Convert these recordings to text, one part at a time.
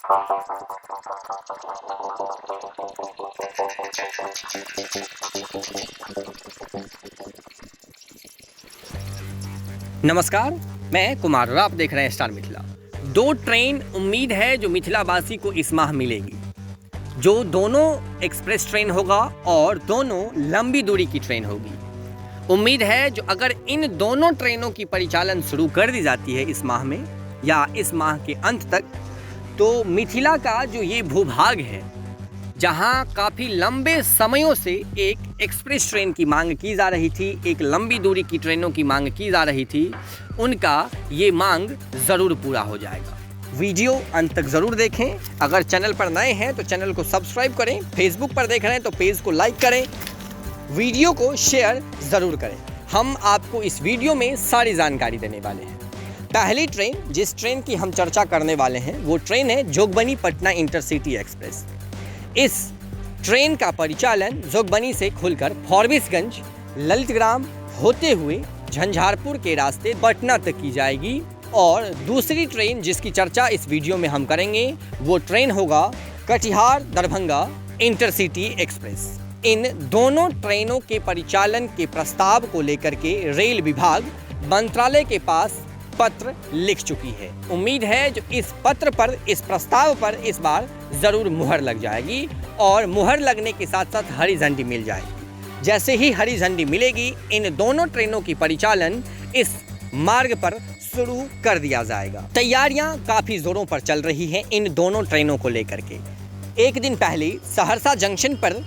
नमस्कार, मैं कुमार और आप देख रहे हैं स्टार मिथिला। 2 ट्रेन उम्मीद है जो मिथिलावासी को इस माह मिलेगी, जो दोनों एक्सप्रेस ट्रेन होगा और दोनों लंबी दूरी की ट्रेन होगी। उम्मीद है जो अगर इन दोनों ट्रेनों की परिचालन शुरू कर दी जाती है इस माह में या इस माह के अंत तक, तो मिथिला का जो ये भूभाग है, जहां काफ़ी लंबे समयों से एक एक्सप्रेस ट्रेन की मांग की जा रही थी, एक लंबी दूरी की ट्रेनों की मांग की जा रही थी, उनका ये मांग ज़रूर पूरा हो जाएगा। वीडियो अंत तक ज़रूर देखें। अगर चैनल पर नए हैं तो चैनल को सब्सक्राइब करें, फेसबुक पर देख रहे हैं तो पेज को लाइक करें, वीडियो को शेयर ज़रूर करें। हम आपको इस वीडियो में सारी जानकारी देने वाले हैं। पहली ट्रेन, जिस ट्रेन की हम चर्चा करने वाले हैं, वो ट्रेन है जोगबनी पटना इंटरसिटी एक्सप्रेस। इस ट्रेन का परिचालन जोगबनी से खुलकर फॉरबिसगंज, ललितग्राम होते हुए झंझारपुर के रास्ते पटना तक की जाएगी। और दूसरी ट्रेन जिसकी चर्चा इस वीडियो में हम करेंगे, वो ट्रेन होगा कटिहार दरभंगा इंटरसिटी एक्सप्रेस। इन दोनों ट्रेनों के परिचालन के प्रस्ताव को लेकर के रेल विभाग मंत्रालय के पास पत्र लिख चुकी है। उम्मीद है जो इस पत्र पर, इस प्रस्ताव पर इस बार ज़रूर मुहर लग जाएगी और मुहर लगने के साथ साथ हरी झंडी मिल जाएगी। जैसे ही हरी झंडी मिलेगी, इन दोनों ट्रेनों की परिचालन इस मार्ग पर शुरू कर दिया जाएगा। तैयारियां काफ़ी ज़ोरों पर चल रही हैं इन दोनों ट्रेनों को लेकर के। एक दिन पहले सहरसा जंक्शन पर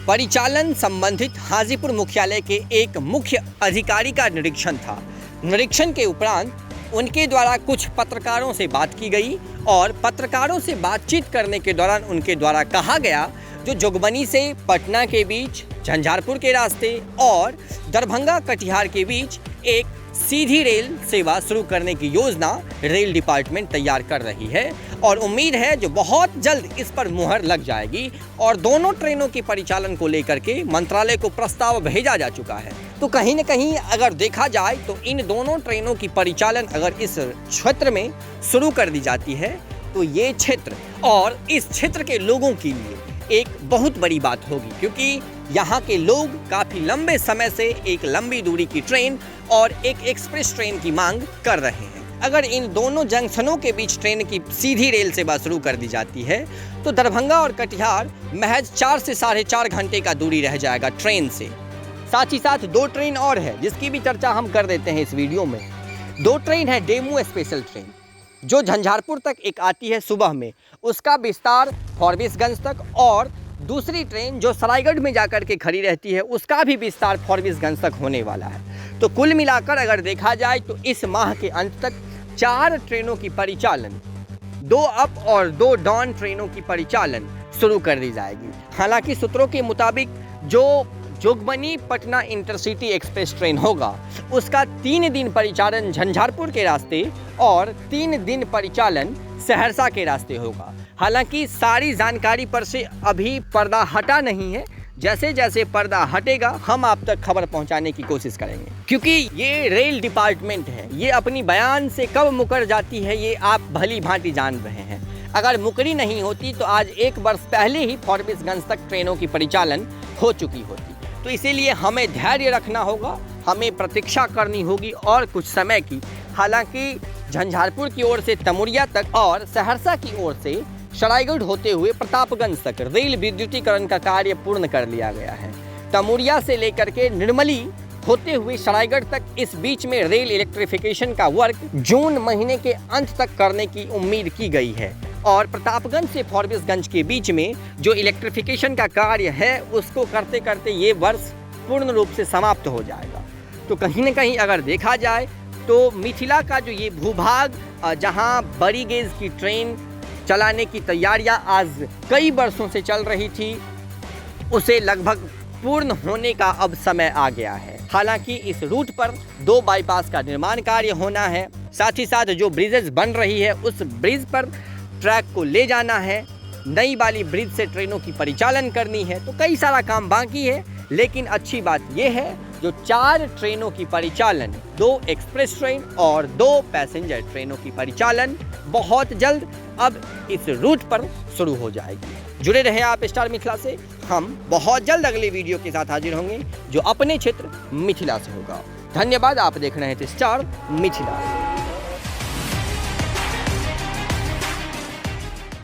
परिचालन संबंधित हाजीपुर मुख्यालय के एक मुख्य अधिकारी का निरीक्षण था। निरीक्षण के उपरांत उनके द्वारा कुछ पत्रकारों से बात की गई और पत्रकारों से बातचीत करने के दौरान उनके द्वारा कहा गया जो जोगबनी से पटना के बीच, झंझारपुर के रास्ते और दरभंगा कटिहार के बीच एक सीधी रेल सेवा शुरू करने की योजना रेल डिपार्टमेंट तैयार कर रही है और उम्मीद है जो बहुत जल्द इस पर मुहर लग जाएगी और दोनों ट्रेनों के परिचालन को लेकर के मंत्रालय को प्रस्ताव भेजा जा चुका है। तो कहीं न कहीं अगर देखा जाए तो इन दोनों ट्रेनों की परिचालन अगर इस क्षेत्र में शुरू कर दी जाती है तो ये क्षेत्र और इस क्षेत्र के लोगों के लिए एक बहुत बड़ी बात होगी, क्योंकि यहाँ के लोग काफ़ी लंबे समय से एक लंबी दूरी की ट्रेन और एक एक्सप्रेस ट्रेन की मांग कर रहे हैं। अगर इन दोनों जंक्शनों के बीच ट्रेन की सीधी रेल सेवा शुरू कर दी जाती है तो दरभंगा और कटिहार महज 4 से 4.5 घंटे का दूरी रह जाएगा ट्रेन से। साथ ही साथ 2 ट्रेन और है जिसकी भी चर्चा हम कर देते हैं इस वीडियो में। 2 ट्रेन है डेमू स्पेशल ट्रेन जो झंझारपुर तक एक आती है सुबह में, उसका विस्तार फॉरबिसगंज तक, और दूसरी ट्रेन जो सरायगढ़ में जाकर के खड़ी रहती है उसका भी विस्तार फॉरबिसगंज तक होने वाला है। तो कुल मिलाकर अगर देखा जाए तो इस माह के अंत तक 4 ट्रेनों की परिचालन, 2 अप और 2 डाउन ट्रेनों की परिचालन शुरू कर दी जाएगी। हालांकि सूत्रों के मुताबिक जो Jogbani Patna intercity express train होगा उसका 3 दिन परिचालन झंझारपुर के रास्ते और 3 दिन परिचालन सहरसा के रास्ते होगा। हालांकि सारी जानकारी पर से अभी पर्दा हटा नहीं है। जैसे जैसे पर्दा हटेगा हम आप तक खबर पहुंचाने की कोशिश करेंगे, क्योंकि ये रेल डिपार्टमेंट है, ये अपनी बयान से कब मुकर जाती है ये आप भली भांति जान रहे हैं। अगर मुकरी नहीं होती तो आज 1 वर्ष पहले ही फॉरबिसगंज तक ट्रेनों की परिचालन हो चुकी होती। तो इसीलिए हमें धैर्य रखना होगा, हमें प्रतीक्षा करनी होगी और कुछ समय की। हालांकि झंझारपुर की ओर से तमुरिया तक और सहरसा की ओर से सरायगढ़ होते हुए प्रतापगंज तक रेल विद्युतीकरण का कार्य पूर्ण कर लिया गया है। तमुरिया से लेकर के निर्मली होते हुए सरायगढ़ तक इस बीच में रेल इलेक्ट्रिफिकेशन का वर्क जून महीने के अंत तक करने की उम्मीद की गई है और प्रतापगंज से फॉरबिसगंज के बीच में जो इलेक्ट्रिफिकेशन का कार्य है उसको करते करते ये वर्ष पूर्ण रूप से समाप्त हो जाएगा। तो कहीं न कहीं अगर देखा जाए तो मिथिला का जो ये भूभाग, जहां बड़ी गेज की ट्रेन चलाने की तैयारियां आज कई वर्षों से चल रही थी, उसे लगभग पूर्ण होने का अब समय आ गया है। हालांकि इस रूट पर 2 बाईपास का निर्माण कार्य होना है, साथ ही साथ जो ब्रिजेस बन रही है उस ब्रिज पर ट्रैक को ले जाना है, नई वाली ब्रिज से ट्रेनों की परिचालन करनी है। तो कई सारा काम बाकी है, लेकिन अच्छी बात यह है जो 4 ट्रेनों की परिचालन, 2 एक्सप्रेस ट्रेन और 2 पैसेंजर ट्रेनों की परिचालन बहुत जल्द अब इस रूट पर शुरू हो जाएगी। जुड़े रहे आप स्टार मिथिला से। हम बहुत जल्द अगले वीडियो के साथ हाजिर होंगे जो अपने क्षेत्र मिथिला से होगा। धन्यवाद। आप देख रहे थे स्टार मिथिला।